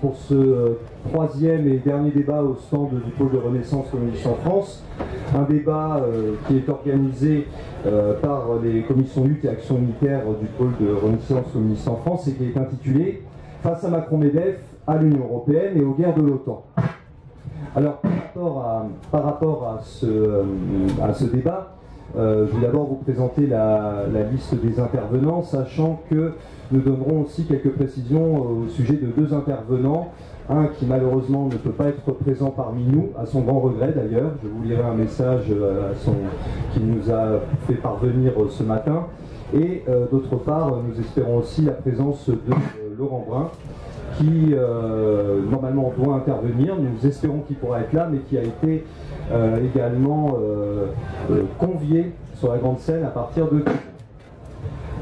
Pour ce troisième et dernier débat au stand du pôle de Renaissance communiste en France, un débat qui est organisé par les commissions lutte et action unitaire du pôle de Renaissance communiste en France et qui est intitulé « Face à Macron-Medvedev, à l'Union européenne et aux guerres de l'OTAN ». Alors par rapport à ce débat, je vais d'abord vous présenter la liste des intervenants, sachant que nous donnerons aussi quelques précisions au sujet de deux intervenants. Un qui malheureusement ne peut pas être présent parmi nous, à son grand regret d'ailleurs. Je vous lirai un message qu'il nous a fait parvenir ce matin. Et d'autre part, nous espérons aussi la présence de Laurent Brun, qui normalement doit intervenir. Nous espérons qu'il pourra être là, mais qui a été également convié sur la grande scène à partir de...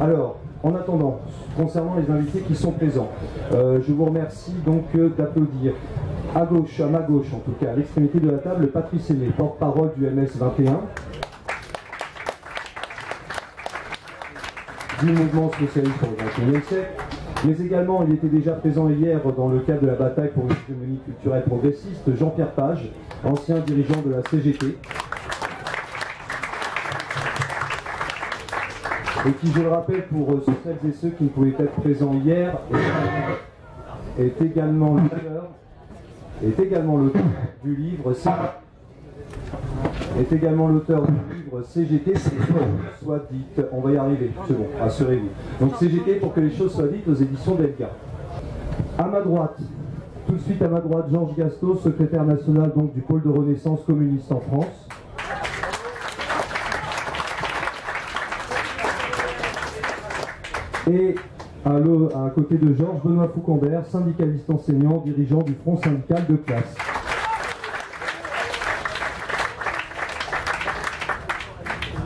Alors, en attendant, concernant les invités qui sont présents, je vous remercie donc d'applaudir à gauche, à ma gauche en tout cas, à l'extrémité de la table, Patrice Aimé, porte-parole du MS 21, du mouvement socialiste pour le XXIe siècle, mais également, il était déjà présent hier dans le cadre de la bataille pour une hégémonie culturelle progressiste, Jean-Pierre Page, ancien dirigeant de la CGT, et qui, je le rappelle pour celles et ceux qui ne pouvaient être présents hier, est également l'auteur du livre CGT, soit dite, on va y arriver, c'est bon, rassurez-vous. Donc CGT pour que les choses soient dites aux éditions d'Elga. À ma droite, tout de suite à ma droite, Georges Gasto, secrétaire national donc du pôle de Renaissance communiste en France. Et à côté de Georges, Benoît Foucambert, syndicaliste enseignant, dirigeant du Front syndical de classe.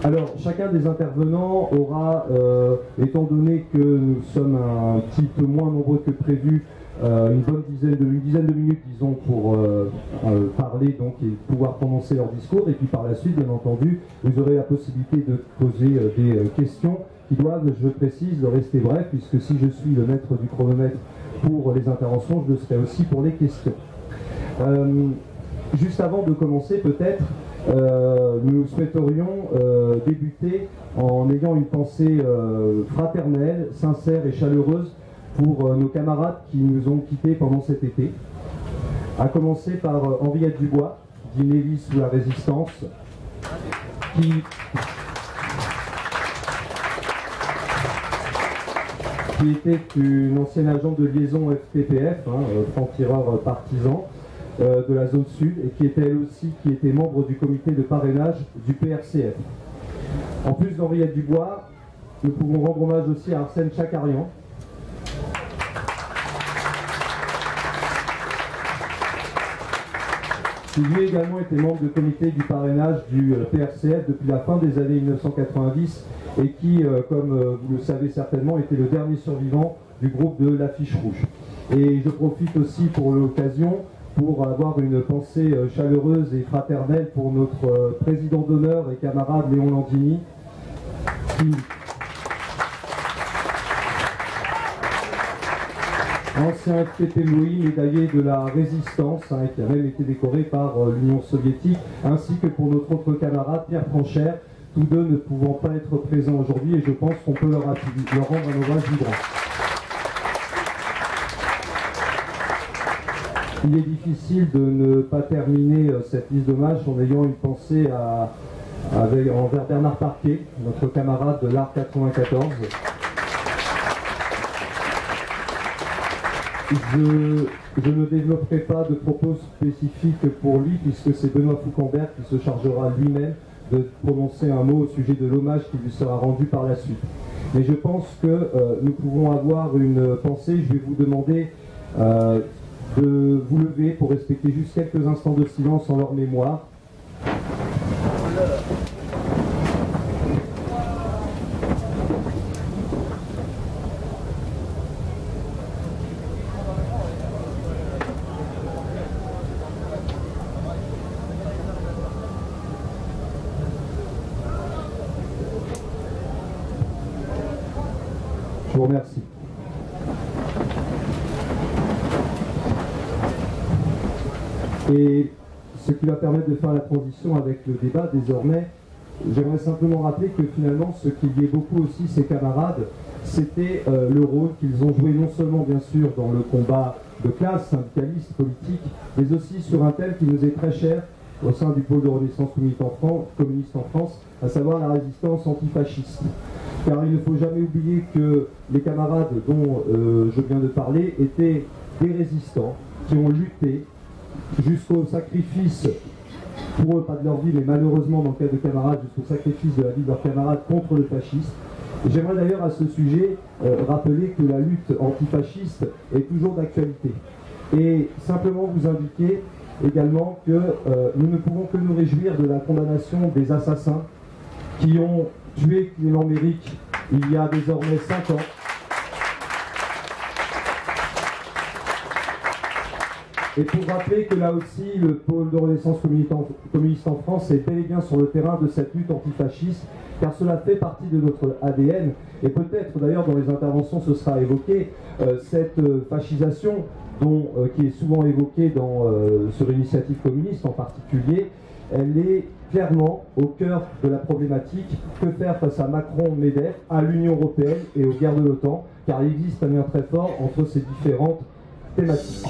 Alors, chacun des intervenants aura, étant donné que nous sommes un petit peu moins nombreux que prévu, une dizaine de minutes, disons, pour parler donc, et pouvoir prononcer leur discours. Et puis par la suite, bien entendu, vous aurez la possibilité de poser des questions qui doivent, je précise, rester brefs, puisque si je suis le maître du chronomètre pour les interventions, je le serai aussi pour les questions. Juste avant de commencer, peut-être, nous souhaiterions débuter en ayant une pensée fraternelle, sincère et chaleureuse pour nos camarades qui nous ont quittés pendant cet été. À commencer par Henriette Dubois, dit Névis sous la Résistance, qui était une ancienne agente de liaison FTPF, franc-tireur partisan, de la zone sud, et qui était elle aussi membre du comité de parrainage du PRCF. En plus d'Henriette Dubois, nous pouvons rendre hommage aussi à Arsène Chakarian, qui lui également était membre du comité du parrainage du PRCF depuis la fin des années 1990 et qui, comme vous le savez certainement, était le dernier survivant du groupe de l'Affiche Rouge. Et je profite aussi pour l'occasion pour avoir une pensée chaleureuse et fraternelle pour notre président d'honneur et camarade Léon Landini, qui, ancien FPP-MOI, médaillé de la Résistance, qui a même été décoré par l'Union soviétique, ainsi que pour notre autre camarade Pierre Franchère, tous deux ne pouvant pas être présents aujourd'hui, et je pense qu'on peut leur rendre un hommage vibrant. Il est difficile de ne pas terminer cette liste d'hommages en ayant une pensée envers Bernard Parquet, notre camarade de l'Art 94. Je ne développerai pas de propos spécifiques pour lui, puisque c'est Benoît Foucambert qui se chargera lui-même de prononcer un mot au sujet de l'hommage qui lui sera rendu par la suite. Mais je pense que nous pouvons avoir une pensée. Je vais vous demander de vous lever pour respecter juste quelques instants de silence en leur mémoire. vous remercie. Et ce qui va permettre de faire la transition avec le débat désormais, j'aimerais simplement rappeler que finalement ce qui liait beaucoup aussi ces camarades, c'était le rôle qu'ils ont joué non seulement bien sûr dans le combat de classe, syndicaliste, politique, mais aussi sur un thème qui nous est très cher au sein du pôle de Renaissance communiste en France, à savoir la résistance antifasciste. Car il ne faut jamais oublier que les camarades dont je viens de parler étaient des résistants qui ont lutté jusqu'au sacrifice, pour eux pas de leur vie, mais malheureusement dans le cas de camarades, jusqu'au sacrifice de la vie de leurs camarades contre le fascisme. J'aimerais d'ailleurs à ce sujet rappeler que la lutte antifasciste est toujours d'actualité. Et simplement vous indiquer également que nous ne pouvons que nous réjouir de la condamnation des assassins qui ont tué Clément Méric il y a désormais 5 ans. Et pour rappeler que là aussi, le pôle de Renaissance communiste en France est bel et bien sur le terrain de cette lutte antifasciste, car cela fait partie de notre ADN, et peut-être d'ailleurs dans les interventions ce sera évoqué, cette fascisation qui est souvent évoquée sur l'initiative communiste en particulier, elle est clairement au cœur de la problématique. Que faire face à Macron, MEDEF, à l'Union européenne et aux guerres de l'OTAN, car il existe un lien très fort entre ces différentes thématiques.